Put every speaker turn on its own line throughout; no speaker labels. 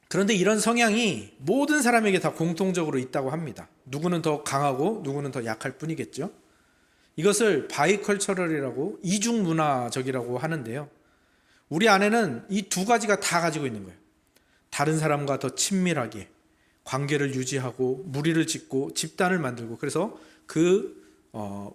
그런데 이런 성향이 모든 사람에게 다 공통적으로 있다고 합니다. 누구는 더 강하고 누구는 더 약할 뿐이겠죠. 이것을 바이컬처럴이라고, 이중문화적이라고 하는데요. 우리 안에는 이 두 가지가 다 가지고 있는 거예요. 다른 사람과 더 친밀하게 관계를 유지하고 무리를 짓고 집단을 만들고, 그래서 그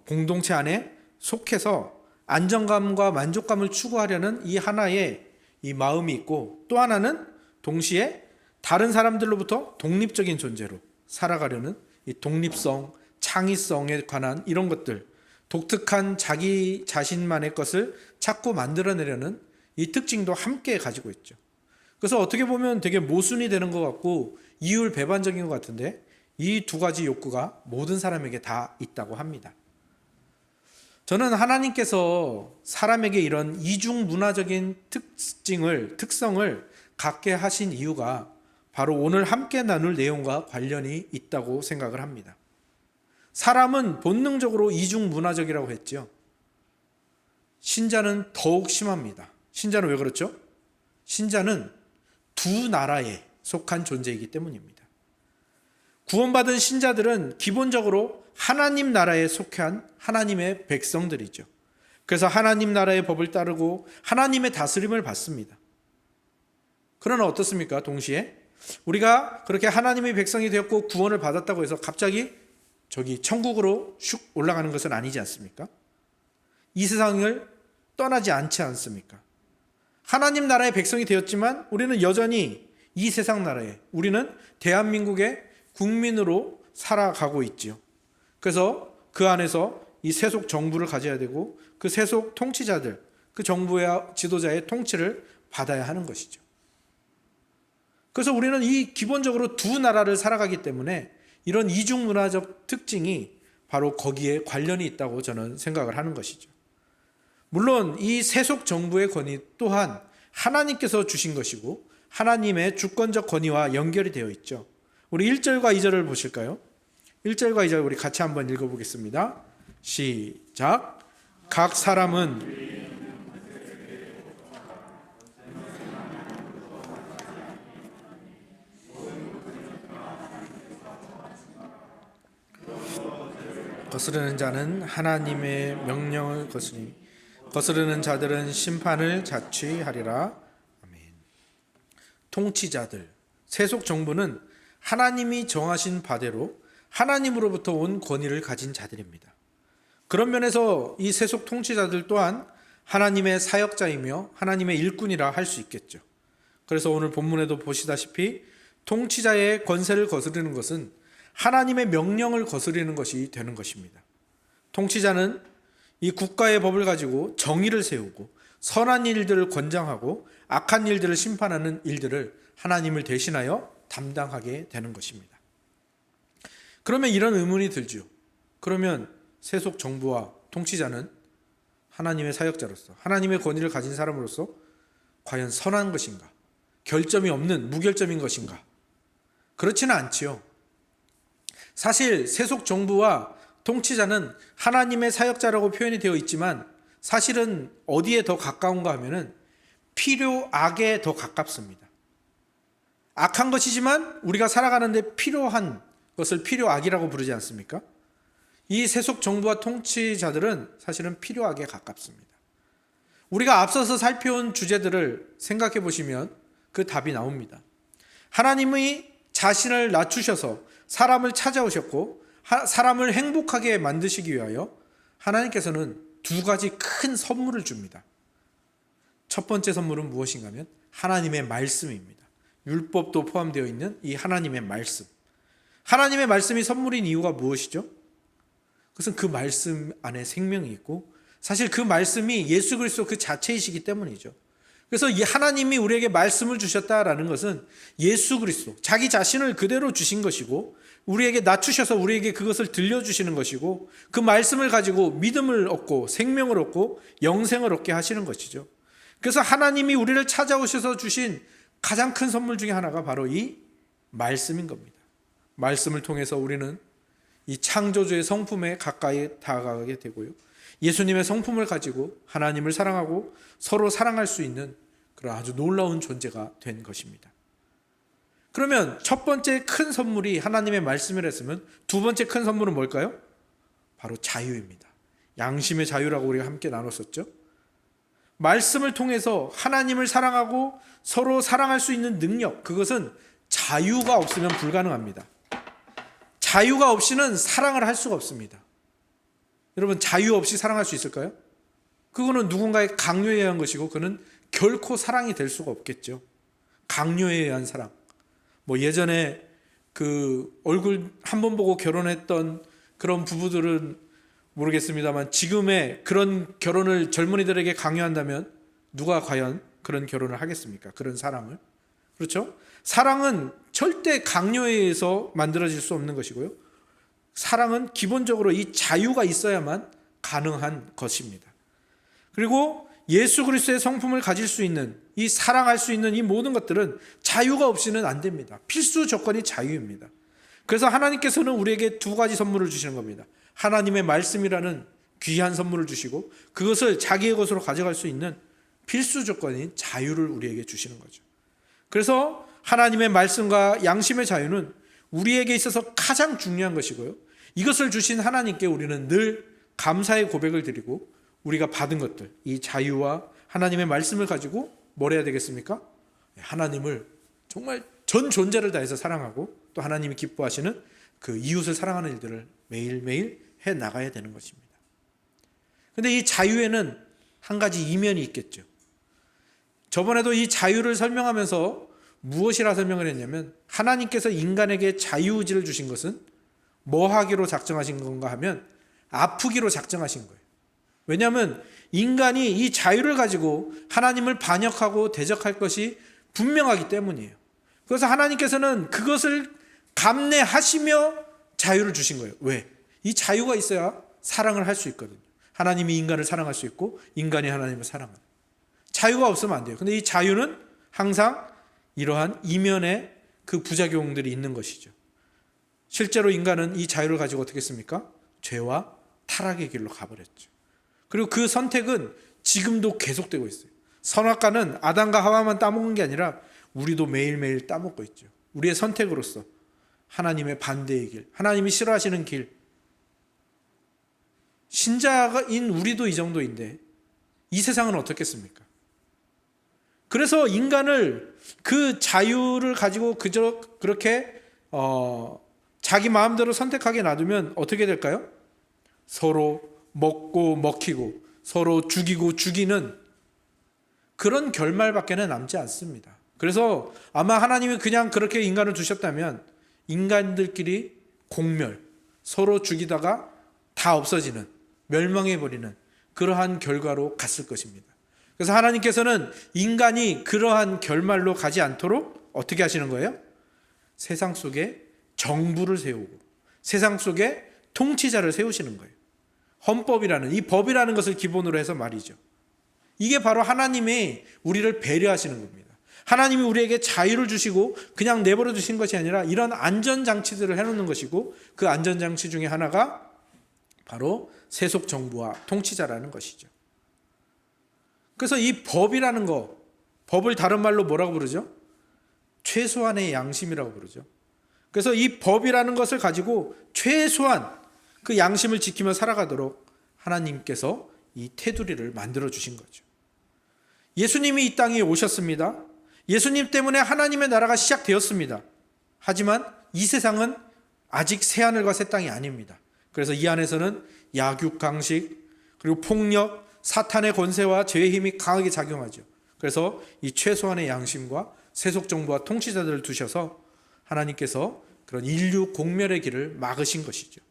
공동체 안에 속해서 안정감과 만족감을 추구하려는 이 하나의 이 마음이 있고, 또 하나는 동시에 다른 사람들로부터 독립적인 존재로 살아가려는 이 독립성, 창의성에 관한 이런 것들, 독특한 자기 자신만의 것을 자꾸 만들어내려는 이 특징도 함께 가지고 있죠. 그래서 어떻게 보면 되게 모순이 되는 것 같고 이율배반적인 것 같은데, 이 두 가지 욕구가 모든 사람에게 다 있다고 합니다. 저는 하나님께서 사람에게 이런 이중문화적인 특성을 갖게 하신 이유가 바로 오늘 함께 나눌 내용과 관련이 있다고 생각을 합니다. 사람은 본능적으로 이중문화적이라고 했죠. 신자는 더욱 심합니다. 신자는 왜 그렇죠? 신자는 두 나라에 속한 존재이기 때문입니다. 구원받은 신자들은 기본적으로 하나님 나라에 속한 하나님의 백성들이죠. 그래서 하나님 나라의 법을 따르고 하나님의 다스림을 받습니다. 그러나 어떻습니까? 동시에 우리가 그렇게 하나님의 백성이 되었고 구원을 받았다고 해서 갑자기 저기 천국으로 슉 올라가는 것은 아니지 않습니까? 이 세상을 떠나지 않지 않습니까? 하나님 나라의 백성이 되었지만 우리는 여전히 이 세상 나라에, 우리는 대한민국의 국민으로 살아가고 있지요. 그래서 그 안에서 이 세속 정부를 가져야 되고 그 세속 통치자들, 그 정부의 지도자의 통치를 받아야 하는 것이죠. 그래서 우리는 이 기본적으로 두 나라를 살아가기 때문에 이런 이중문화적 특징이 바로 거기에 관련이 있다고 저는 생각을 하는 것이죠. 물론 이 세속 정부의 권위 또한 하나님께서 주신 것이고 하나님의 주권적 권위와 연결이 되어 있죠. 우리 1절과 2절을 보실까요? 1절과 2절 우리 같이 한번 읽어보겠습니다. 시작. 각 사람은 거스르는 자는 하나님의 명령을 거스리니 거스르는 자들은 심판을 자취하리라. 아멘. 통치자들, 세속 정부는 하나님이 정하신 바대로 하나님으로부터 온 권위를 가진 자들입니다. 그런 면에서 이 세속 통치자들 또한 하나님의 사역자이며 하나님의 일꾼이라 할 수 있겠죠. 그래서 오늘 본문에도 보시다시피 통치자의 권세를 거스르는 것은 하나님의 명령을 거스르는 것이 되는 것입니다. 통치자는 이 국가의 법을 가지고 정의를 세우고 선한 일들을 권장하고 악한 일들을 심판하는 일들을 하나님을 대신하여 담당하게 되는 것입니다. 그러면 이런 의문이 들죠. 그러면 세속 정부와 통치자는 하나님의 사역자로서 하나님의 권위를 가진 사람으로서 과연 선한 것인가? 결점이 없는 무결점인 것인가? 그렇지는 않지요. 사실 세속 정부와 통치자는 하나님의 사역자라고 표현이 되어 있지만 사실은 어디에 더 가까운가 하면은 필요악에 더 가깝습니다. 악한 것이지만 우리가 살아가는데 필요한 것을 필요악이라고 부르지 않습니까? 이 세속 정부와 통치자들은 사실은 필요악에 가깝습니다. 우리가 앞서서 살펴온 주제들을 생각해 보시면 그 답이 나옵니다. 하나님이 자신을 낮추셔서 사람을 찾아오셨고 사람을 행복하게 만드시기 위하여 하나님께서는 두 가지 큰 선물을 줍니다. 첫 번째 선물은 무엇인가 하면 하나님의 말씀입니다. 율법도 포함되어 있는 이 하나님의 말씀. 하나님의 말씀이 선물인 이유가 무엇이죠? 그것은 그 말씀 안에 생명이 있고 사실 그 말씀이 예수 그리스도 그 자체이시기 때문이죠. 그래서 이 하나님이 우리에게 말씀을 주셨다라는 것은 예수 그리스도, 자기 자신을 그대로 주신 것이고 우리에게 낮추셔서 우리에게 그것을 들려주시는 것이고 그 말씀을 가지고 믿음을 얻고 생명을 얻고 영생을 얻게 하시는 것이죠. 그래서 하나님이 우리를 찾아오셔서 주신 가장 큰 선물 중에 하나가 바로 이 말씀인 겁니다. 말씀을 통해서 우리는 이 창조주의 성품에 가까이 다가가게 되고요. 예수님의 성품을 가지고 하나님을 사랑하고 서로 사랑할 수 있는 그런 아주 놀라운 존재가 된 것입니다. 그러면 첫 번째 큰 선물이 하나님의 말씀을 했으면 두 번째 큰 선물은 뭘까요? 바로 자유입니다. 양심의 자유라고 우리가 함께 나눴었죠. 말씀을 통해서 하나님을 사랑하고 서로 사랑할 수 있는 능력, 그것은 자유가 없으면 불가능합니다. 자유가 없이는 사랑을 할 수가 없습니다. 여러분, 자유 없이 사랑할 수 있을까요? 그거는 누군가의 강요에 의한 것이고 그는 결코 사랑이 될 수가 없겠죠. 강요에 의한 사랑. 예전에 그 얼굴 한 번 보고 결혼했던 그런 부부들은 모르겠습니다만 지금의 그런 결혼을 젊은이들에게 강요한다면 누가 과연 그런 결혼을 하겠습니까? 그런 사랑을. 그렇죠? 사랑은 절대 강요에 의해서 만들어질 수 없는 것이고요. 사랑은 기본적으로 이 자유가 있어야만 가능한 것입니다. 그리고 예수 그리스도의 성품을 가질 수 있는, 이 사랑할 수 있는 이 모든 것들은 자유가 없이는 안 됩니다. 필수 조건이 자유입니다. 그래서 하나님께서는 우리에게 두 가지 선물을 주시는 겁니다. 하나님의 말씀이라는 귀한 선물을 주시고 그것을 자기의 것으로 가져갈 수 있는 필수 조건인 자유를 우리에게 주시는 거죠. 그래서 하나님의 말씀과 양심의 자유는 우리에게 있어서 가장 중요한 것이고요. 이것을 주신 하나님께 우리는 늘 감사의 고백을 드리고 우리가 받은 것들, 이 자유와 하나님의 말씀을 가지고 뭘 해야 되겠습니까? 하나님을 정말 전 존재를 다해서 사랑하고 또 하나님이 기뻐하시는 그 이웃을 사랑하는 일들을 매일매일 해 나가야 되는 것입니다. 그런데 이 자유에는 한 가지 이면이 있겠죠. 저번에도 이 자유를 설명하면서 무엇이라 설명을 했냐면 하나님께서 인간에게 자유의지를 주신 것은 뭐 하기로 작정하신 건가 하면 아프기로 작정하신 거예요. 왜냐하면 인간이 이 자유를 가지고 하나님을 반역하고 대적할 것이 분명하기 때문이에요. 그래서 하나님께서는 그것을 감내하시며 자유를 주신 거예요. 왜? 이 자유가 있어야 사랑을 할 수 있거든요. 하나님이 인간을 사랑할 수 있고 인간이 하나님을 사랑하는. 자유가 없으면 안 돼요. 근데 이 자유는 항상 이러한 이면에 그 부작용들이 있는 것이죠. 실제로 인간은 이 자유를 가지고 어떻게 했습니까? 죄와 타락의 길로 가버렸죠. 그리고 그 선택은 지금도 계속되고 있어요. 선악과는 아담과 하와만 따먹은 게 아니라 우리도 매일매일 따먹고 있죠. 우리의 선택으로서 하나님의 반대의 길, 하나님이 싫어하시는 길. 신자인 우리도 이 정도인데 이 세상은 어떻겠습니까? 그래서 인간을 그 자유를 가지고 그저 그렇게 자기 마음대로 선택하게 놔두면 어떻게 될까요? 서로 먹고 먹히고 서로 죽이고 죽이는 그런 결말밖에는 남지 않습니다. 그래서 아마 하나님이 그냥 그렇게 인간을 두셨다면 인간들끼리 공멸, 서로 죽이다가 다 없어지는, 멸망해버리는 그러한 결과로 갔을 것입니다. 그래서 하나님께서는 인간이 그러한 결말로 가지 않도록 어떻게 하시는 거예요? 세상 속에 정부를 세우고 세상 속에 통치자를 세우시는 거예요. 헌법이라는, 이 법이라는 것을 기본으로 해서 말이죠. 이게 바로 하나님이 우리를 배려하시는 겁니다. 하나님이 우리에게 자유를 주시고 그냥 내버려 두신 것이 아니라 이런 안전장치들을 해놓는 것이고 그 안전장치 중에 하나가 바로 세속 정부와 통치자라는 것이죠. 그래서 이 법이라는 거, 법을 다른 말로 뭐라고 부르죠? 최소한의 양심이라고 부르죠. 그래서 이 법이라는 것을 가지고 최소한 그 양심을 지키며 살아가도록 하나님께서 이 테두리를 만들어 주신 거죠. 예수님이 이 땅에 오셨습니다. 예수님 때문에 하나님의 나라가 시작되었습니다. 하지만 이 세상은 아직 새하늘과 새 땅이 아닙니다. 그래서 이 안에서는 약육강식, 그리고 폭력, 사탄의 권세와 죄의 힘이 강하게 작용하죠. 그래서 이 최소한의 양심과 세속 정부와 통치자들을 두셔서 하나님께서 그런 인류 공멸의 길을 막으신 것이죠.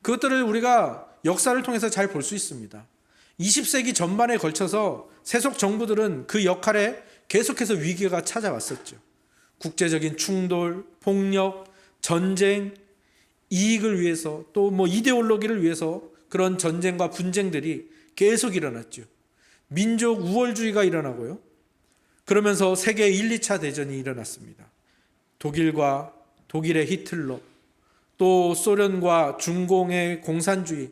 그것들을 우리가 역사를 통해서 잘 볼 수 있습니다. 20세기 전반에 걸쳐서 세속 정부들은 그 역할에 계속해서 위기가 찾아왔었죠. 국제적인 충돌, 폭력, 전쟁, 이익을 위해서 또 이데올로기를 위해서 그런 전쟁과 분쟁들이 계속 일어났죠. 민족 우월주의가 일어나고요. 그러면서 세계 1, 2차 대전이 일어났습니다. 독일의 히틀러, 또 소련과 중공의 공산주의,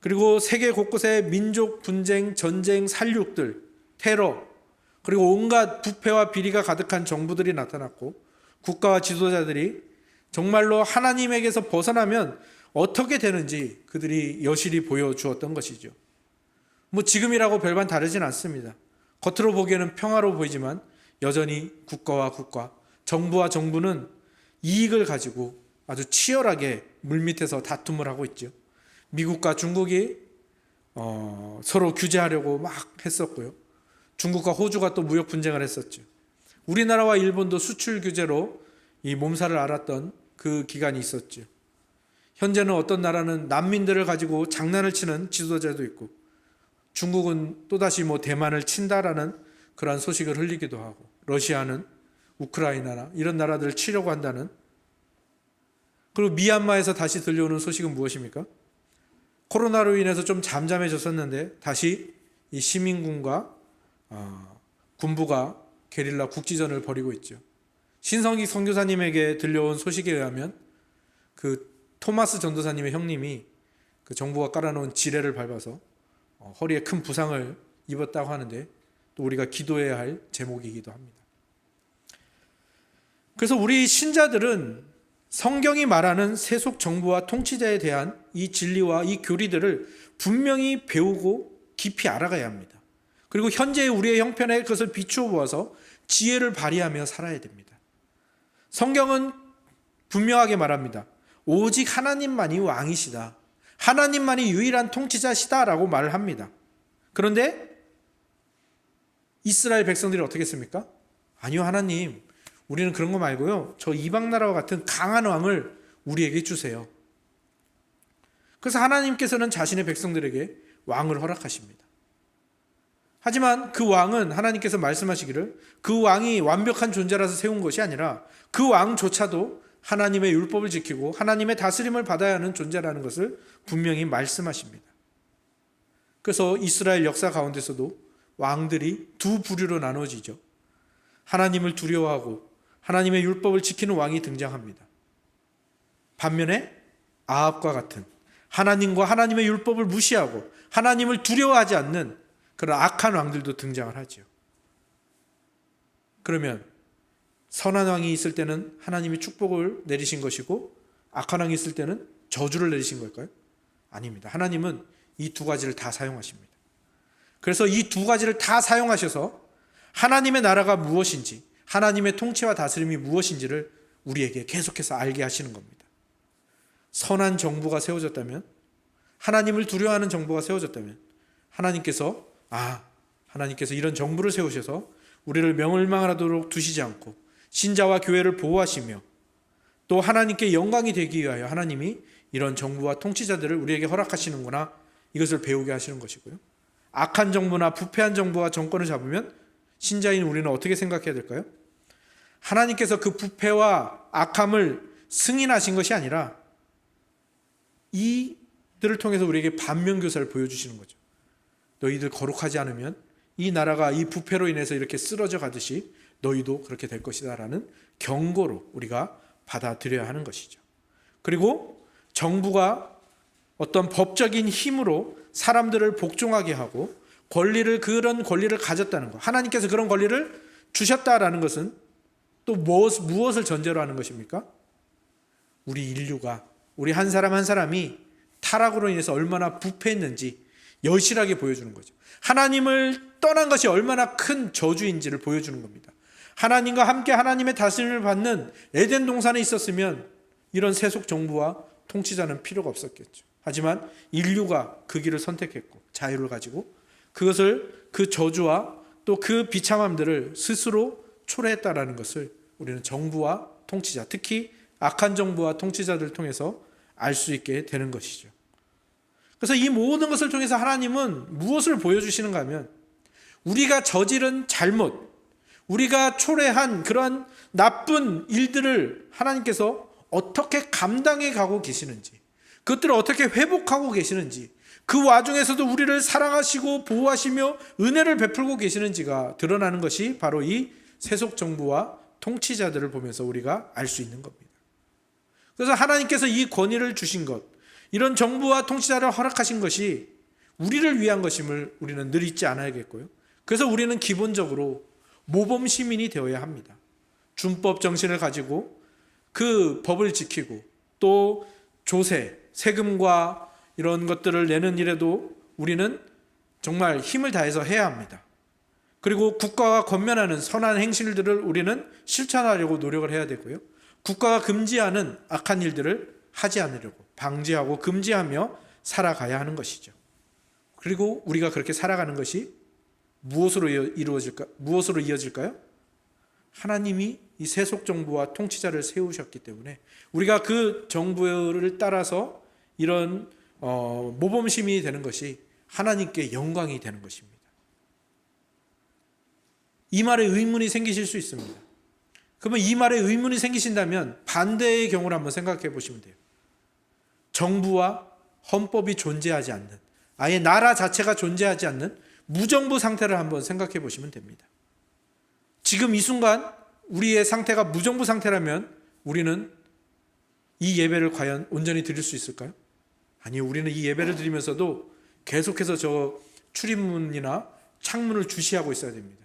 그리고 세계 곳곳의 민족 분쟁, 전쟁, 살육들, 테러, 그리고 온갖 부패와 비리가 가득한 정부들이 나타났고 국가와 지도자들이 정말로 하나님에게서 벗어나면 어떻게 되는지 그들이 여실히 보여주었던 것이죠. 뭐 지금이라고 별반 다르진 않습니다. 겉으로 보기에는 평화로워 보이지만 여전히 국가와 국가, 정부와 정부는 이익을 가지고 아주 치열하게 물밑에서 다툼을 하고 있죠. 미국과 중국이 서로 규제하려고 막 했었고요. 중국과 호주가 또 무역 분쟁을 했었죠. 우리나라와 일본도 수출 규제로 이 몸살을 앓았던 그 기간이 있었죠. 현재는 어떤 나라는 난민들을 가지고 장난을 치는 지도자도 있고, 중국은 또다시 대만을 친다라는 그러한 소식을 흘리기도 하고, 러시아는 우크라이나나 이런 나라들을 치려고 한다는. 그리고 미얀마에서 다시 들려오는 소식은 무엇입니까? 코로나로 인해서 좀 잠잠해졌었는데 다시 이 시민군과 군부가 게릴라 국지전을 벌이고 있죠. 신성기 선교사님에게 들려온 소식에 의하면 그 토마스 전도사님의 형님이 그 정부가 깔아놓은 지뢰를 밟아서 허리에 큰 부상을 입었다고 하는데, 또 우리가 기도해야 할 제목이기도 합니다. 그래서 우리 신자들은 성경이 말하는 세속 정부와 통치자에 대한 이 진리와 이 교리들을 분명히 배우고 깊이 알아가야 합니다. 그리고 현재의 우리의 형편에 그것을 비추어 보아서 지혜를 발휘하며 살아야 됩니다. 성경은 분명하게 말합니다. 오직 하나님만이 왕이시다. 하나님만이 유일한 통치자시다라고 말을 합니다. 그런데 이스라엘 백성들이 어떻게 했습니까? 아니요, 하나님, 우리는 그런 거 말고요, 저 이방 나라와 같은 강한 왕을 우리에게 주세요. 그래서 하나님께서는 자신의 백성들에게 왕을 허락하십니다. 하지만 그 왕은 하나님께서 말씀하시기를 그 왕이 완벽한 존재라서 세운 것이 아니라 그 왕조차도 하나님의 율법을 지키고 하나님의 다스림을 받아야 하는 존재라는 것을 분명히 말씀하십니다. 그래서 이스라엘 역사 가운데서도 왕들이 두 부류로 나눠지죠. 하나님을 두려워하고 하나님의 율법을 지키는 왕이 등장합니다. 반면에 아합과 같은 하나님과 하나님의 율법을 무시하고 하나님을 두려워하지 않는 그런 악한 왕들도 등장을 하죠. 그러면 선한 왕이 있을 때는 하나님이 축복을 내리신 것이고 악한 왕이 있을 때는 저주를 내리신 걸까요? 아닙니다. 하나님은 이 두 가지를 다 사용하십니다. 그래서 이 두 가지를 다 사용하셔서 하나님의 나라가 무엇인지, 하나님의 통치와 다스림이 무엇인지를 우리에게 계속해서 알게 하시는 겁니다. 선한 정부가 세워졌다면, 하나님을 두려워하는 정부가 세워졌다면 하나님께서 이런 정부를 세우셔서 우리를 명을망하도록 두시지 않고 신자와 교회를 보호하시며 또 하나님께 영광이 되기 위하여 하나님이 이런 정부와 통치자들을 우리에게 허락하시는구나, 이것을 배우게 하시는 것이고요. 악한 정부나 부패한 정부와 정권을 잡으면 신자인 우리는 어떻게 생각해야 될까요? 하나님께서 그 부패와 악함을 승인하신 것이 아니라 이들을 통해서 우리에게 반면교사를 보여주시는 거죠. 너희들 거룩하지 않으면 이 나라가 이 부패로 인해서 이렇게 쓰러져 가듯이 너희도 그렇게 될 것이다 라는 경고로 우리가 받아들여야 하는 것이죠. 그리고 정부가 어떤 법적인 힘으로 사람들을 복종하게 하고 그런 권리를 가졌다는 것, 하나님께서 그런 권리를 주셨다라는 것은 또 무엇을 전제로 하는 것입니까? 우리 인류가, 우리 한 사람 한 사람이 타락으로 인해서 얼마나 부패했는지 여실하게 보여주는 거죠. 하나님을 떠난 것이 얼마나 큰 저주인지를 보여주는 겁니다. 하나님과 함께 하나님의 다스림을 받는 에덴 동산에 있었으면 이런 세속 정부와 통치자는 필요가 없었겠죠. 하지만 인류가 그 길을 선택했고 자유를 가지고 그것을, 그 저주와 또 그 비참함들을 스스로 초래했다라는 것을 우리는 정부와 통치자, 특히 악한 정부와 통치자들을 통해서 알 수 있게 되는 것이죠. 그래서 이 모든 것을 통해서 하나님은 무엇을 보여주시는가 하면 우리가 저지른 잘못, 우리가 초래한 그러한 나쁜 일들을 하나님께서 어떻게 감당해 가고 계시는지, 그것들을 어떻게 회복하고 계시는지, 그 와중에서도 우리를 사랑하시고 보호하시며 은혜를 베풀고 계시는지가 드러나는 것이 바로 이 세속 정부와 통치자들을 보면서 우리가 알 수 있는 겁니다. 그래서 하나님께서 이 권위를 주신 것, 이런 정부와 통치자를 허락하신 것이 우리를 위한 것임을 우리는 늘 잊지 않아야겠고요. 그래서 우리는 기본적으로 모범 시민이 되어야 합니다. 준법 정신을 가지고 그 법을 지키고 또 조세, 세금과 이런 것들을 내는 일에도 우리는 정말 힘을 다해서 해야 합니다. 그리고 국가가 권면하는 선한 행실들을 우리는 실천하려고 노력을 해야 되고요. 국가가 금지하는 악한 일들을 하지 않으려고 방지하고 금지하며 살아가야 하는 것이죠. 그리고 우리가 그렇게 살아가는 것이 무엇으로 이어질까요? 하나님이 이 세속 정부와 통치자를 세우셨기 때문에 우리가 그 정부를 따라서 이런 모범 시민이 되는 것이 하나님께 영광이 되는 것입니다. 이 말에 의문이 생기실 수 있습니다. 그러면 이 말에 의문이 생기신다면 반대의 경우를 한번 생각해 보시면 돼요. 정부와 헌법이 존재하지 않는, 아예 나라 자체가 존재하지 않는 무정부 상태를 한번 생각해 보시면 됩니다. 지금 이 순간 우리의 상태가 무정부 상태라면 우리는 이 예배를 과연 온전히 드릴 수 있을까요? 아니요, 우리는 이 예배를 드리면서도 계속해서 저 출입문이나 창문을 주시하고 있어야 됩니다.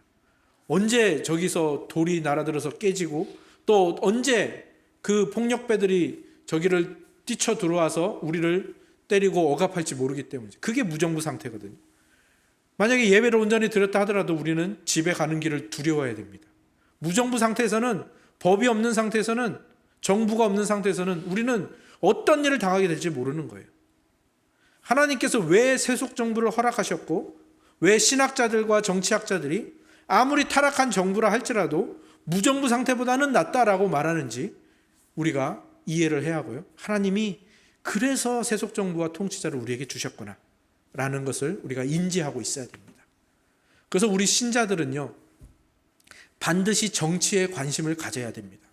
언제 저기서 돌이 날아들어서 깨지고 또 언제 그 폭력배들이 저기를 뛰쳐 들어와서 우리를 때리고 억압할지 모르기 때문이죠. 그게 무정부 상태거든요. 만약에 예배를 온전히 드렸다 하더라도 우리는 집에 가는 길을 두려워해야 됩니다. 무정부 상태에서는, 법이 없는 상태에서는, 정부가 없는 상태에서는 우리는 어떤 일을 당하게 될지 모르는 거예요. 하나님께서 왜 세속 정부를 허락하셨고 왜 신학자들과 정치학자들이 아무리 타락한 정부라 할지라도 무정부 상태보다는 낫다라고 말하는지 우리가 이해를 해야 하고요. 하나님이 그래서 세속 정부와 통치자를 우리에게 주셨구나 라는 것을 우리가 인지하고 있어야 됩니다. 그래서 우리 신자들은요, 반드시 정치에 관심을 가져야 됩니다.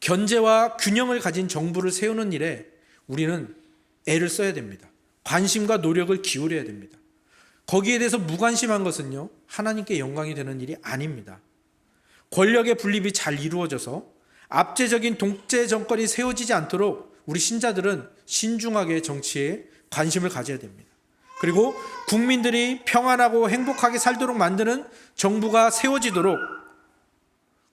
견제와 균형을 가진 정부를 세우는 일에 우리는 애를 써야 됩니다. 관심과 노력을 기울여야 됩니다. 거기에 대해서 무관심한 것은요, 하나님께 영광이 되는 일이 아닙니다. 권력의 분립이 잘 이루어져서 압제적인 독재 정권이 세워지지 않도록 우리 신자들은 신중하게 정치에 관심을 가져야 됩니다. 그리고 국민들이 평안하고 행복하게 살도록 만드는 정부가 세워지도록,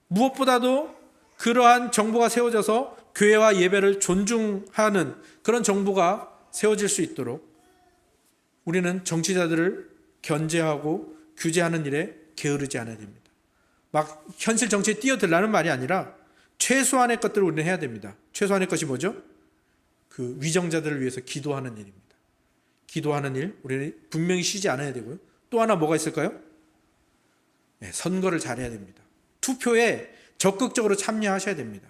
무엇보다도 그러한 정부가 세워져서 교회와 예배를 존중하는 그런 정부가 세워질 수 있도록 우리는 정치자들을 견제하고 규제하는 일에 게으르지 않아야 됩니다. 막 현실 정치에 뛰어들라는 말이 아니라 최소한의 것들을 우리는 해야 됩니다. 최소한의 것이 뭐죠? 그 위정자들을 위해서 기도하는 일입니다. 기도하는 일, 우리는 분명히 쉬지 않아야 되고요. 또 하나 뭐가 있을까요? 네, 선거를 잘해야 됩니다. 투표에 적극적으로 참여하셔야 됩니다.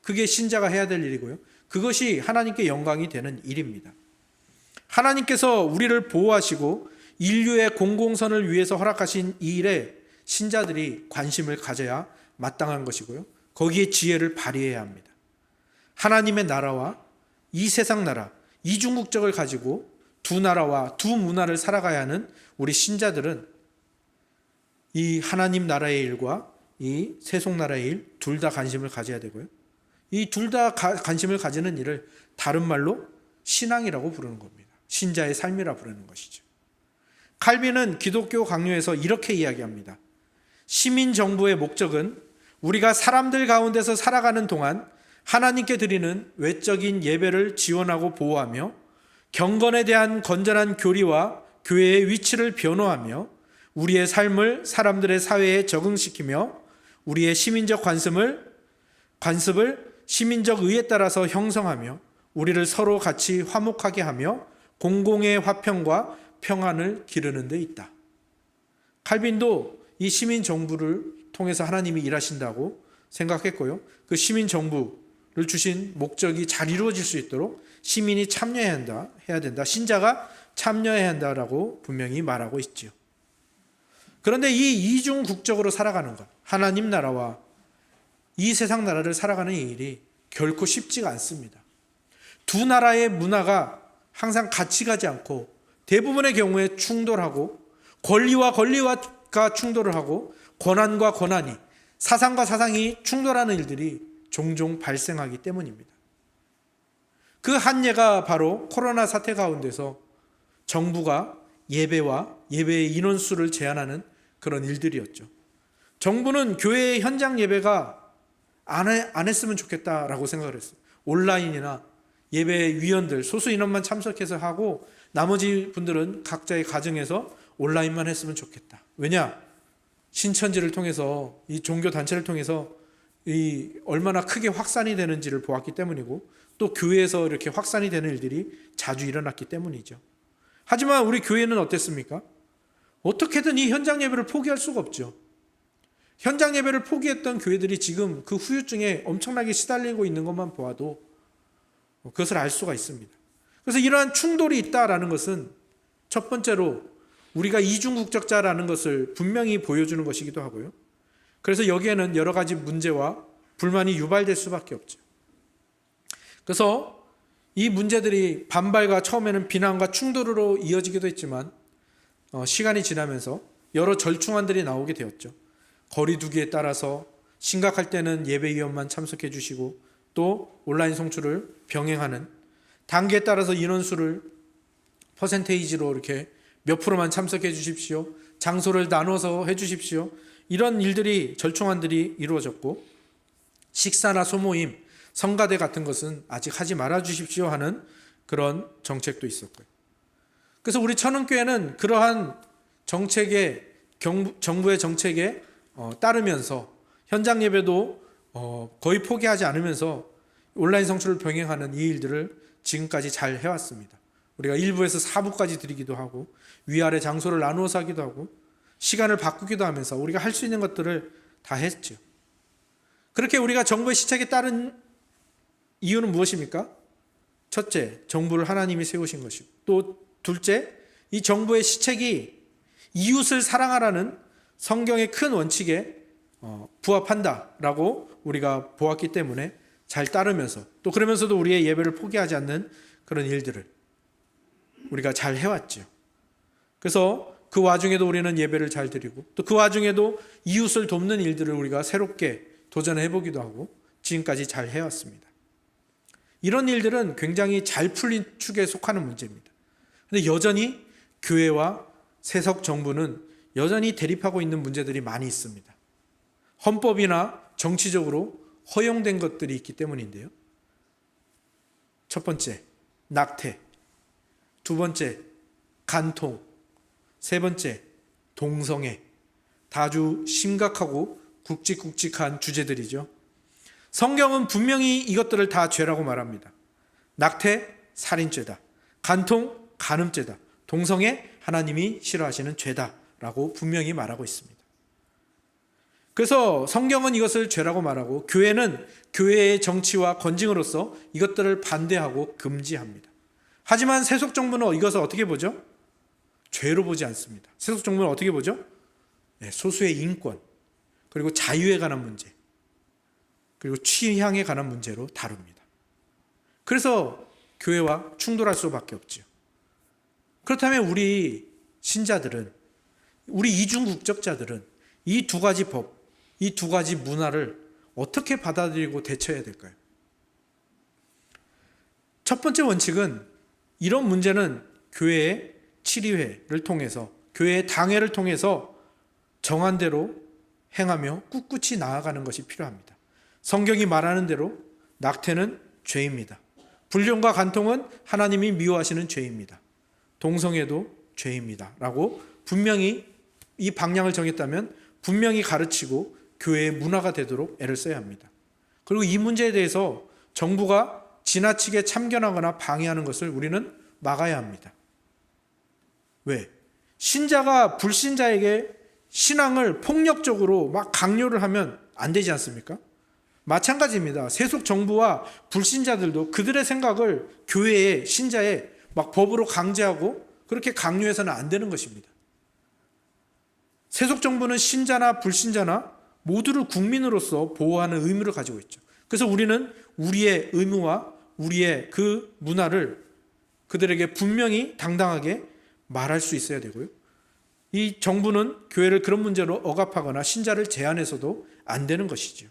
그게 신자가 해야 될 일이고요. 그것이 하나님께 영광이 되는 일입니다. 하나님께서 우리를 보호하시고 인류의 공공선을 위해서 허락하신 이 일에 신자들이 관심을 가져야 마땅한 것이고요. 거기에 지혜를 발휘해야 합니다. 하나님의 나라와 이 세상 나라, 이중국적을 가지고 두 나라와 두 문화를 살아가야 하는 우리 신자들은 이 하나님 나라의 일과 이 세속 나라의 일 둘 다 관심을 가져야 되고요. 이 둘 다 관심을 가지는 일을 다른 말로 신앙이라고 부르는 겁니다. 신자의 삶이라 부르는 것이죠. 칼빈은 기독교 강요에서 이렇게 이야기합니다. 시민 정부의 목적은 우리가 사람들 가운데서 살아가는 동안 하나님께 드리는 외적인 예배를 지원하고 보호하며 경건에 대한 건전한 교리와 교회의 위치를 변호하며 우리의 삶을 사람들의 사회에 적응시키며 우리의 시민적 관습을 시민적 의에 따라서 형성하며 우리를 서로 같이 화목하게 하며 공공의 화평과 평안을 기르는 데 있다. 칼빈도 이 시민 정부를 통해서 하나님이 일하신다고 생각했고요. 그 시민 정부를 주신 목적이 잘 이루어질 수 있도록 시민이 참여해야 된다. 신자가 참여해야 한다라고 분명히 말하고 있지요. 그런데 이 이중 국적으로 살아가는 것, 하나님 나라와 이 세상 나라를 살아가는 이 일이 결코 쉽지가 않습니다. 두 나라의 문화가 항상 같이 가지 않고 대부분의 경우에 충돌하고 권리와 권리가 충돌을 하고 권한과 권한이, 사상과 사상이 충돌하는 일들이 종종 발생하기 때문입니다. 그 한 예가 바로 코로나 사태 가운데서 정부가 예배와 예배의 인원수를 제한하는 그런 일들이었죠. 정부는 교회 현장 예배가 안 했으면 좋겠다라고 생각을 했어요. 온라인이나 예배 위원들 소수 인원만 참석해서 하고 나머지 분들은 각자의 가정에서 온라인만 했으면 좋겠다. 왜냐? 신천지를 통해서 이 종교 단체를 통해서 이 얼마나 크게 확산이 되는지를 보았기 때문이고 또 교회에서 이렇게 확산이 되는 일들이 자주 일어났기 때문이죠. 하지만 우리 교회는 어땠습니까? 어떻게든 이 현장 예배를 포기할 수가 없죠. 현장 예배를 포기했던 교회들이 지금 그 후유증에 엄청나게 시달리고 있는 것만 보아도 그것을 알 수가 있습니다. 그래서 이러한 충돌이 있다라는 것은 첫 번째로 우리가 이중국적자라는 것을 분명히 보여주는 것이기도 하고요. 그래서 여기에는 여러 가지 문제와 불만이 유발될 수밖에 없죠. 그래서 이 문제들이 반발과 처음에는 비난과 충돌으로 이어지기도 했지만 시간이 지나면서 여러 절충안들이 나오게 되었죠. 거리 두기에 따라서 심각할 때는 예배위원만 참석해 주시고 또 온라인 송출을 병행하는 단계에 따라서 인원수를 퍼센테이지로 이렇게 몇 프로만 참석해 주십시오. 장소를 나눠서 해 주십시오. 이런 일들이 절충안들이 이루어졌고 식사나 소모임, 성가대 같은 것은 아직 하지 말아 주십시오 하는 그런 정책도 있었고요. 그래서 우리 천은교회는 그러한 정책에 정부의 정책에 따르면서 현장 예배도 거의 포기하지 않으면서 온라인 성출을 병행하는 이 일들을 지금까지 잘 해왔습니다. 우리가 1부에서 4부까지 드리기도 하고 위아래 장소를 나누어서 하기도 하고 시간을 바꾸기도 하면서 우리가 할 수 있는 것들을 다 했죠. 그렇게 우리가 정부의 시책에 따른 이유는 무엇입니까? 첫째, 정부를 하나님이 세우신 것이고 또 둘째, 이 정부의 시책이 이웃을 사랑하라는 성경의 큰 원칙에 부합한다라고 우리가 보았기 때문에 잘 따르면서 또 그러면서도 우리의 예배를 포기하지 않는 그런 일들을 우리가 잘 해왔죠. 그래서 그 와중에도 우리는 예배를 잘 드리고 또 그 와중에도 이웃을 돕는 일들을 우리가 새롭게 도전해 보기도 하고 지금까지 잘 해왔습니다. 이런 일들은 굉장히 잘 풀린 축에 속하는 문제입니다. 그런데 여전히 교회와 세석 정부는 여전히 대립하고 있는 문제들이 많이 있습니다. 헌법이나 정치적으로 허용된 것들이 있기 때문인데요. 첫 번째, 낙태. 두 번째, 간통. 세 번째, 동성애. 다 아주 심각하고 굵직굵직한 주제들이죠. 성경은 분명히 이것들을 다 죄라고 말합니다. 낙태, 살인죄다. 간통, 간음죄다. 동성애, 하나님이 싫어하시는 죄다라고 분명히 말하고 있습니다. 그래서 성경은 이것을 죄라고 말하고 교회는 교회의 정치와 권징으로서 이것들을 반대하고 금지합니다. 하지만 세속정부는 이것을 어떻게 보죠? 죄로 보지 않습니다. 세속정부는 어떻게 보죠? 소수의 인권, 그리고 자유에 관한 문제, 그리고 취향에 관한 문제로 다룹니다. 그래서 교회와 충돌할 수밖에 없죠. 그렇다면 우리 신자들은, 우리 이중국적자들은 이 두 가지 법, 이 두 가지 문화를 어떻게 받아들이고 대처해야 될까요? 첫 번째 원칙은 이런 문제는 교회의 치리회를 통해서, 교회의 당회를 통해서 정한 대로 행하며 꿋꿋이 나아가는 것이 필요합니다. 성경이 말하는 대로 낙태는 죄입니다. 불륜과 간통은 하나님이 미워하시는 죄입니다. 동성애도 죄입니다. 라고 분명히 이 방향을 정했다면 분명히 가르치고 교회의 문화가 되도록 애를 써야 합니다. 그리고 이 문제에 대해서 정부가 지나치게 참견하거나 방해하는 것을 우리는 막아야 합니다. 왜? 신자가 불신자에게 신앙을 폭력적으로 막 강요를 하면 안 되지 않습니까? 마찬가지입니다. 세속 정부와 불신자들도 그들의 생각을 교회의 신자에 막 법으로 강제하고 그렇게 강요해서는 안 되는 것입니다. 세속 정부는 신자나 불신자나 모두를 국민으로서 보호하는 의무를 가지고 있죠. 그래서 우리는 우리의 의무와 우리의 그 문화를 그들에게 분명히 당당하게 말할 수 있어야 되고요. 이 정부는 교회를 그런 문제로 억압하거나 신자를 제한해서도 안 되는 것이죠.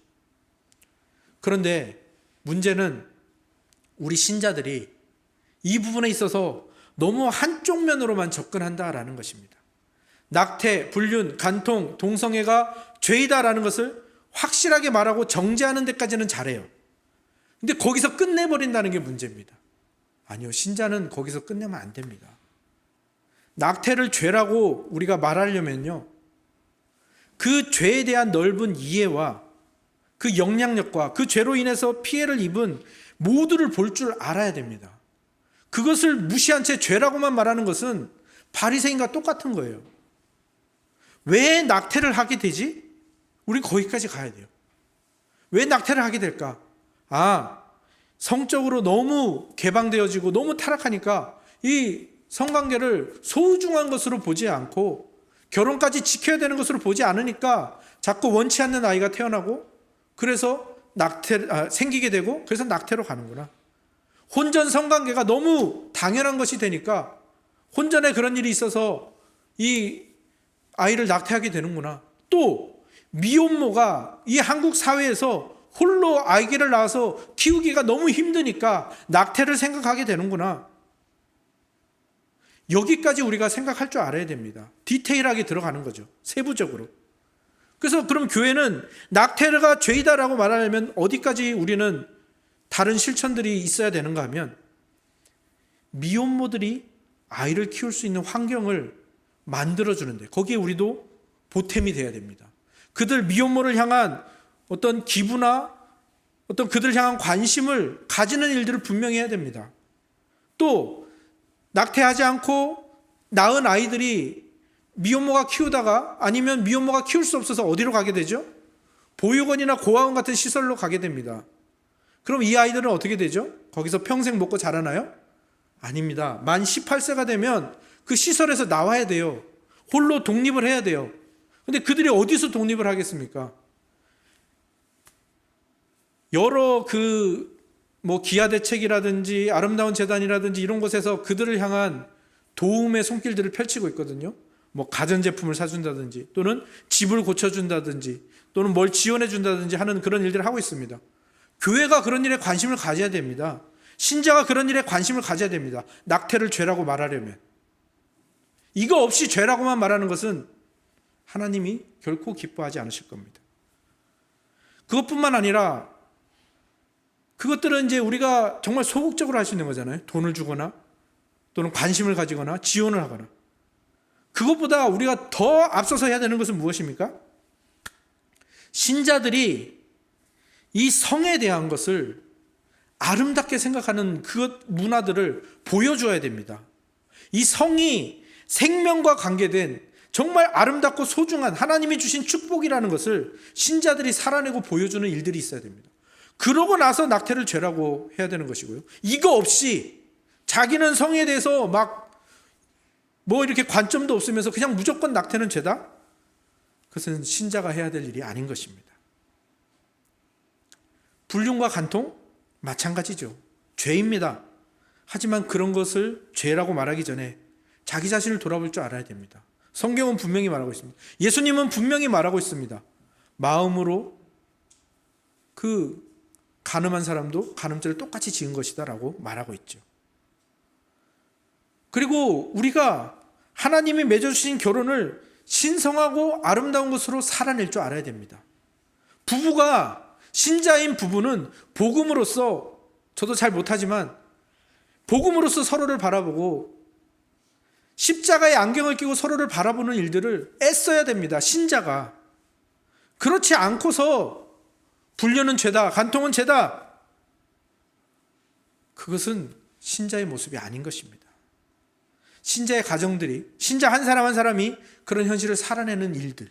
그런데 문제는 우리 신자들이 이 부분에 있어서 너무 한쪽 면으로만 접근한다라는 것입니다. 낙태, 불륜, 간통, 동성애가 죄이다라는 것을 확실하게 말하고 정죄하는 데까지는 잘해요. 근데 거기서 끝내버린다는 게 문제입니다. 아니요, 신자는 거기서 끝내면 안 됩니다. 낙태를 죄라고 우리가 말하려면요, 그 죄에 대한 넓은 이해와 그 영향력과 그 죄로 인해서 피해를 입은 모두를 볼 줄 알아야 됩니다. 그것을 무시한 채 죄라고만 말하는 것은 바리새인과 똑같은 거예요. 왜 낙태를 하게 되지? 우리 거기까지 가야 돼요. 왜 낙태를 하게 될까? 성적으로 너무 개방되어지고 너무 타락하니까 이 성관계를 소중한 것으로 보지 않고 결혼까지 지켜야 되는 것으로 보지 않으니까 자꾸 원치 않는 아이가 태어나고 그래서 생기게 되고 그래서 낙태로 가는구나. 혼전 성관계가 너무 당연한 것이 되니까 혼전에 그런 일이 있어서 이 아이를 낙태하게 되는구나. 또 미혼모가 이 한국 사회에서 홀로 아이를 낳아서 키우기가 너무 힘드니까 낙태를 생각하게 되는구나. 여기까지 우리가 생각할 줄 알아야 됩니다. 디테일하게 들어가는 거죠. 세부적으로. 그래서 그럼 교회는 낙태가 죄이다라고 말하려면 어디까지 우리는 다른 실천들이 있어야 되는가 하면 미혼모들이 아이를 키울 수 있는 환경을 만들어주는데 거기에 우리도 보탬이 돼야 됩니다. 그들 미혼모를 향한 어떤 기부나 어떤 그들 향한 관심을 가지는 일들을 분명히 해야 됩니다. 또 낙태하지 않고 낳은 아이들이 미혼모가 키우다가 아니면 미혼모가 키울 수 없어서 어디로 가게 되죠? 보육원이나 고아원 같은 시설로 가게 됩니다. 그럼 이 아이들은 어떻게 되죠? 거기서 평생 먹고 자라나요? 아닙니다. 만 18세가 되면 그 시설에서 나와야 돼요. 홀로 독립을 해야 돼요. 근데 그들이 어디서 독립을 하겠습니까? 여러 기아대책이라든지 아름다운 재단이라든지 이런 곳에서 그들을 향한 도움의 손길들을 펼치고 있거든요. 가전제품을 사준다든지 또는 집을 고쳐준다든지 또는 뭘 지원해준다든지 하는 그런 일들을 하고 있습니다. 교회가 그런 일에 관심을 가져야 됩니다. 신자가 그런 일에 관심을 가져야 됩니다. 낙태를 죄라고 말하려면. 이거 없이 죄라고만 말하는 것은 하나님이 결코 기뻐하지 않으실 겁니다. 그것뿐만 아니라 그것들은 이제 우리가 정말 소극적으로 할 수 있는 거잖아요. 돈을 주거나 또는 관심을 가지거나 지원을 하거나. 그것보다 우리가 더 앞서서 해야 되는 것은 무엇입니까? 신자들이 이 성에 대한 것을 아름답게 생각하는 그 문화들을 보여줘야 됩니다. 이 성이 생명과 관계된 정말 아름답고 소중한 하나님이 주신 축복이라는 것을 신자들이 살아내고 보여주는 일들이 있어야 됩니다. 그러고 나서 낙태를 죄라고 해야 되는 것이고요. 이거 없이 자기는 성에 대해서 이렇게 관점도 없으면서 그냥 무조건 낙태는 죄다? 그것은 신자가 해야 될 일이 아닌 것입니다. 불륜과 간통? 마찬가지죠. 죄입니다. 하지만 그런 것을 죄라고 말하기 전에 자기 자신을 돌아볼 줄 알아야 됩니다. 성경은 분명히 말하고 있습니다. 예수님은 분명히 말하고 있습니다. 마음으로 그 간음한 사람도 간음죄를 똑같이 지은 것이다 라고 말하고 있죠. 그리고 우리가 하나님이 맺어주신 결혼을 신성하고 아름다운 것으로 살아낼 줄 알아야 됩니다. 신자인 부부는 복음으로서, 저도 잘 못하지만 복음으로서 서로를 바라보고 십자가의 안경을 끼고 서로를 바라보는 일들을 애써야 됩니다. 신자가. 그렇지 않고서 불륜은 죄다, 간통은 죄다. 그것은 신자의 모습이 아닌 것입니다. 신자의 가정들이, 신자 한 사람 한 사람이 그런 현실을 살아내는 일들.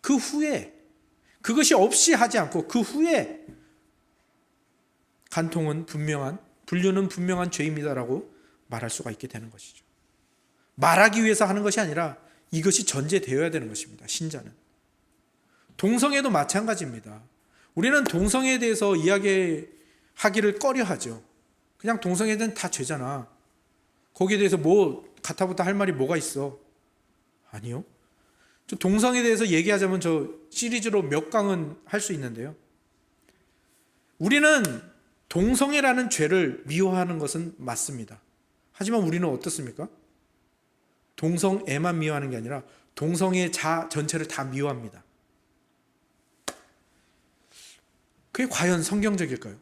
그 후에, 그것이 없이 하지 않고 그 후에 불륜은 분명한 죄입니다라고 말할 수가 있게 되는 것이죠. 말하기 위해서 하는 것이 아니라 이것이 전제되어야 되는 것입니다. 신자는. 동성애도 마찬가지입니다. 우리는 동성애에 대해서 이야기하기를 꺼려하죠. 그냥 동성애는 다 죄잖아. 거기에 대해서 가타부타 할 말이 뭐가 있어? 아니요. 동성애에 대해서 얘기하자면 저 시리즈로 몇 강은 할 수 있는데요. 우리는 동성애라는 죄를 미워하는 것은 맞습니다. 하지만 우리는 어떻습니까? 동성애만 미워하는 게 아니라 동성애 전체를 다 미워합니다. 그게 과연 성경적일까요?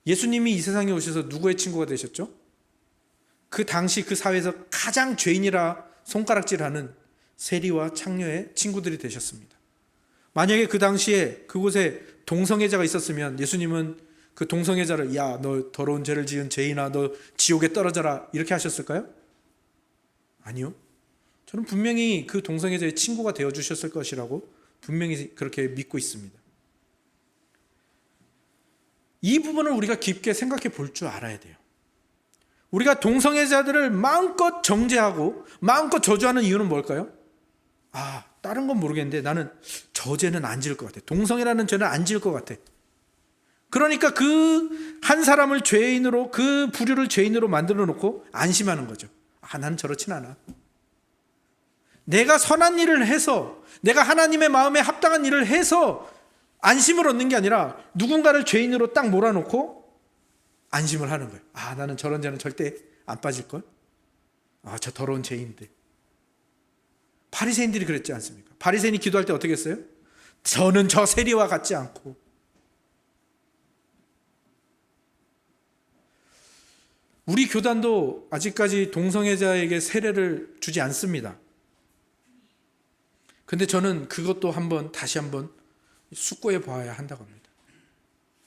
예수님이 이 세상에 오셔서 누구의 친구가 되셨죠? 그 당시 그 사회에서 가장 죄인이라 손가락질하는 세리와 창녀의 친구들이 되셨습니다. 만약에 그 당시에 그곳에 동성애자가 있었으면 예수님은 그 동성애자를 야, 너 더러운 죄를 지은 죄인아, 너 지옥에 떨어져라 이렇게 하셨을까요? 아니요. 저는 분명히 그 동성애자의 친구가 되어주셨을 것이라고 분명히 그렇게 믿고 있습니다. 이 부분을 우리가 깊게 생각해 볼 줄 알아야 돼요. 우리가 동성애자들을 마음껏 정죄하고 마음껏 저주하는 이유는 뭘까요? 다른 건 모르겠는데 나는 저 죄는 안 지을 것 같아. 동성애라는 죄는 안 지을 것 같아. 그러니까 그 한 사람을 죄인으로, 그 부류를 죄인으로 만들어 놓고 안심하는 거죠. 나는 저렇진 않아. 내가 선한 일을 해서, 내가 하나님의 마음에 합당한 일을 해서 안심을 얻는 게 아니라 누군가를 죄인으로 딱 몰아놓고 안심을 하는 거예요. 나는 저런 죄는 절대 안 빠질걸? 저 더러운 죄인들. 바리새인들이 그랬지 않습니까? 바리새인이 기도할 때 어떻게 했어요? 저는 저 세리와 같지 않고. 우리 교단도 아직까지 동성애자에게 세례를 주지 않습니다. 근데 저는 그것도 다시 한번 숙고해 봐야 한다고 합니다.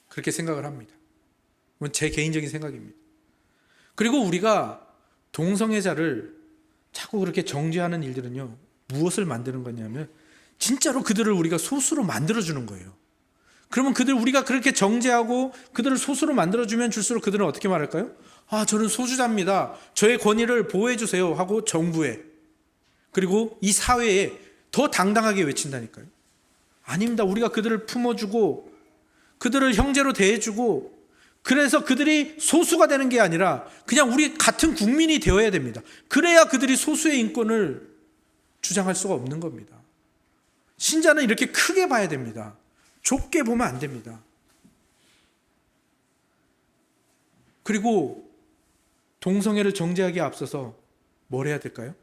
그렇게 생각을 합니다. 이건 제 개인적인 생각입니다. 그리고 우리가 동성애자를 자꾸 그렇게 정죄하는 일들은요, 무엇을 만드는 거냐면 진짜로 그들을 우리가 소수로 만들어주는 거예요. 그러면 우리가 그렇게 정죄하고 그들을 소수로 만들어주면 줄수록 그들은 어떻게 말할까요? 저는 소수자입니다. 저의 권위를 보호해 주세요 하고 정부에, 그리고 이 사회에 더 당당하게 외친다니까요. 아닙니다. 우리가 그들을 품어주고 그들을 형제로 대해주고, 그래서 그들이 소수가 되는 게 아니라 그냥 우리 같은 국민이 되어야 됩니다. 그래야 그들이 소수의 인권을 주장할 수가 없는 겁니다. 신자는 이렇게 크게 봐야 됩니다. 좁게 보면 안 됩니다. 그리고 동성애를 정죄하기에 앞서서 뭘 해야 될까요?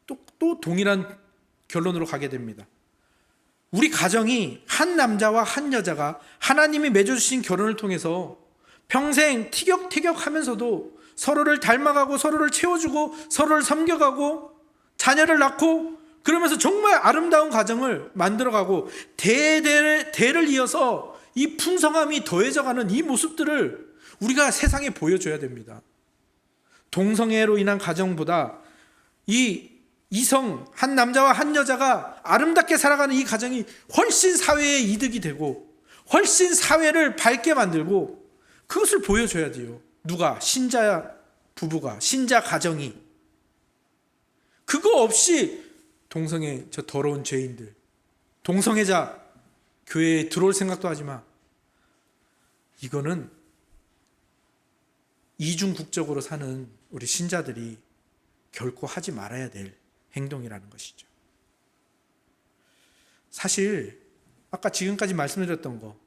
또 동일한 결론으로 가게 됩니다. 우리 가정이 한 남자와 한 여자가 하나님이 맺어주신 결혼을 통해서 평생 티격태격 하면서도 서로를 닮아가고 서로를 채워주고 서로를 섬겨가고 자녀를 낳고, 그러면서 정말 아름다운 가정을 만들어가고 대를 이어서 이 풍성함이 더해져가는 이 모습들을 우리가 세상에 보여줘야 됩니다. 동성애로 인한 가정보다 이 이성, 한 남자와 한 여자가 아름답게 살아가는 이 가정이 훨씬 사회에 이득이 되고 훨씬 사회를 밝게 만들고, 그것을 보여줘야 돼요. 누가? 신자 부부가, 신자 가정이. 그거 없이 동성애, 저 더러운 죄인들, 동성애자 교회에 들어올 생각도 하지 마. 이거는 이중국적으로 사는 우리 신자들이 결코 하지 말아야 될 행동이라는 것이죠. 사실 아까 지금까지 말씀드렸던 거,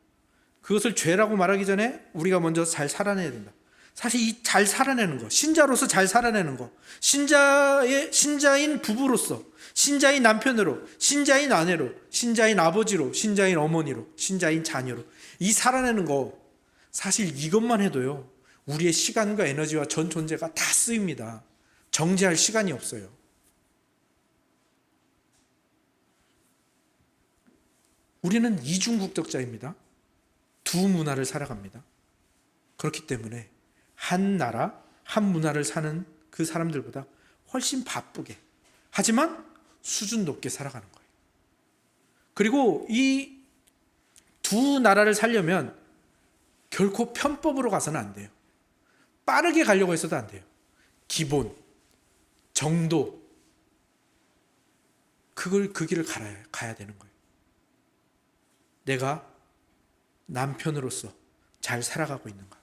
그것을 죄라고 말하기 전에 우리가 먼저 잘 살아내야 된다. 사실 이 잘 살아내는 거, 신자로서 잘 살아내는 거, 신자인 부부로서, 신자인 남편으로, 신자인 아내로, 신자인 아버지로, 신자인 어머니로, 신자인 자녀로 이 살아내는 거, 사실 이것만 해도요 우리의 시간과 에너지와 전 존재가 다 쓰입니다. 정죄할 시간이 없어요. 우리는 이중국적자입니다. 두 문화를 살아갑니다. 그렇기 때문에 한 나라, 한 문화를 사는 그 사람들보다 훨씬 바쁘게, 하지만 수준 높게 살아가는 거예요. 그리고 이 두 나라를 살려면 결코 편법으로 가서는 안 돼요. 빠르게 가려고 해서도 안 돼요. 기본, 정도, 그 길을 가야 되는 거예요. 내가 남편으로서 잘 살아가고 있는가?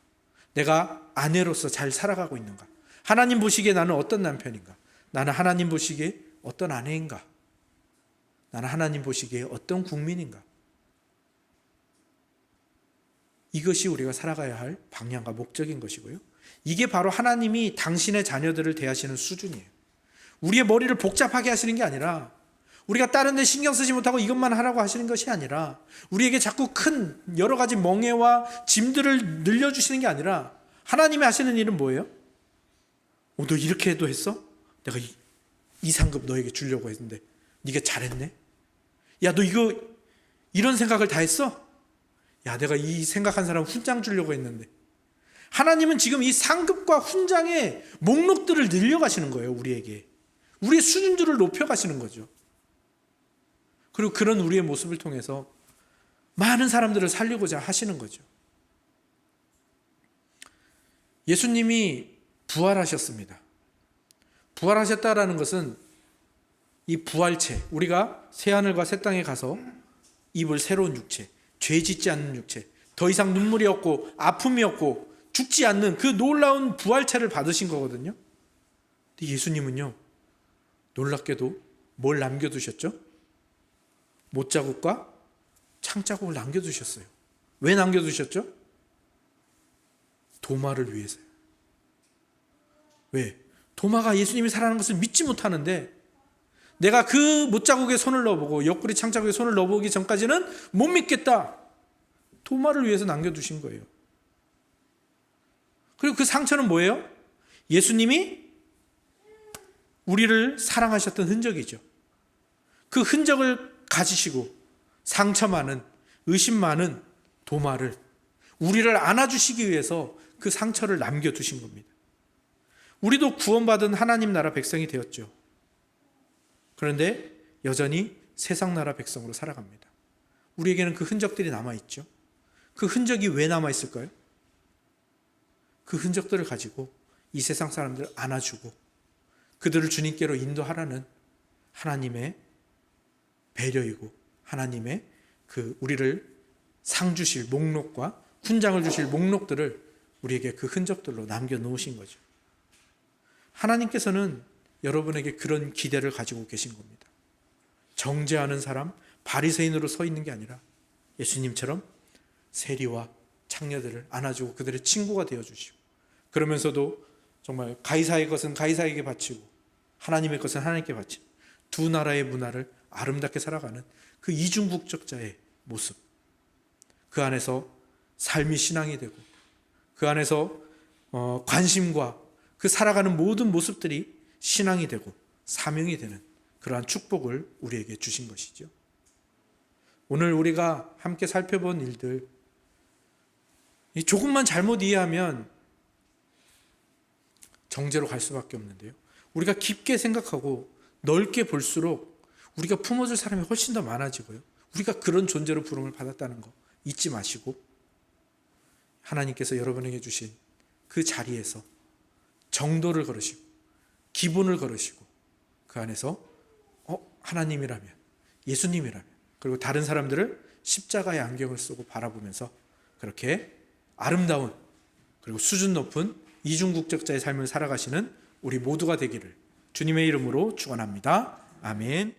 내가 아내로서 잘 살아가고 있는가? 하나님 보시기에 나는 어떤 남편인가? 나는 하나님 보시기에 어떤 아내인가? 나는 하나님 보시기에 어떤 국민인가? 이것이 우리가 살아가야 할 방향과 목적인 것이고요. 이게 바로 하나님이 당신의 자녀들을 대하시는 수준이에요. 우리의 머리를 복잡하게 하시는 게 아니라 우리가 다른 데 신경 쓰지 못하고 이것만 하라고 하시는 것이 아니라 우리에게 자꾸 큰 여러 가지 멍해와 짐들을 늘려주시는 게 아니라 하나님이 하시는 일은 뭐예요? 너 이렇게 해도 했어? 내가 이 상급 너에게 주려고 했는데 네가 잘했네? 야, 너 이런 생각을 다 했어? 야, 내가 이 생각한 사람 훈장 주려고 했는데. 하나님은 지금 이 상급과 훈장의 목록들을 늘려가시는 거예요. 우리에게. 우리의 수준들을 높여가시는 거죠. 그리고 그런 우리의 모습을 통해서 많은 사람들을 살리고자 하시는 거죠. 예수님이 부활하셨습니다. 부활하셨다라는 것은 이 부활체, 우리가 새하늘과 새 땅에 가서 입을 새로운 육체, 죄 짓지 않는 육체, 더 이상 눈물이 없고 아픔이 없고 죽지 않는 그 놀라운 부활체를 받으신 거거든요. 근데 예수님은요, 놀랍게도 뭘 남겨두셨죠? 못자국과 창자국을 남겨두셨어요. 왜 남겨두셨죠? 도마를 위해서요. 왜? 도마가 예수님이 살아나는 것을 믿지 못하는데 내가 그 못자국에 손을 넣어보고 옆구리 창자국에 손을 넣어보기 전까지는 못 믿겠다. 도마를 위해서 남겨두신 거예요. 그리고 그 상처는 뭐예요? 예수님이 우리를 사랑하셨던 흔적이죠. 그 흔적을 가지시고 상처 많은, 의심 많은 도마를 우리를 안아주시기 위해서 그 상처를 남겨두신 겁니다. 우리도 구원받은 하나님 나라 백성이 되었죠. 그런데 여전히 세상 나라 백성으로 살아갑니다. 우리에게는 그 흔적들이 남아있죠. 그 흔적이 왜 남아있을까요? 그 흔적들을 가지고 이 세상 사람들을 안아주고 그들을 주님께로 인도하라는 하나님의 배려이고 하나님의 그 우리를 상 주실 목록과 훈장을 주실 목록들을 우리에게 그 흔적들로 남겨놓으신 거죠. 하나님께서는 여러분에게 그런 기대를 가지고 계신 겁니다. 정죄하는 사람, 바리새인으로 서 있는 게 아니라 예수님처럼 세리와 창녀들을 안아주고 그들의 친구가 되어주시고 그러면서도 정말 가이사의 것은 가이사에게 바치고 하나님의 것은 하나님께 바치고 두 나라의 문화를 아름답게 살아가는 그 이중국적자의 모습, 그 안에서 삶이 신앙이 되고 그 안에서 관심과 그 살아가는 모든 모습들이 신앙이 되고 사명이 되는 그러한 축복을 우리에게 주신 것이죠. 오늘 우리가 함께 살펴본 일들, 조금만 잘못 이해하면 정죄로 갈 수밖에 없는데요. 우리가 깊게 생각하고 넓게 볼수록 우리가 품어줄 사람이 훨씬 더 많아지고요. 우리가 그런 존재로 부름을 받았다는 거 잊지 마시고 하나님께서 여러분에게 주신 그 자리에서 정도를 걸으시고 기본을 걸으시고 그 안에서 하나님이라면, 예수님이라면, 그리고 다른 사람들을 십자가의 안경을 쓰고 바라보면서 그렇게 아름다운 그리고 수준 높은 이중국적자의 삶을 살아가시는 우리 모두가 되기를 주님의 이름으로 축원합니다. 아멘.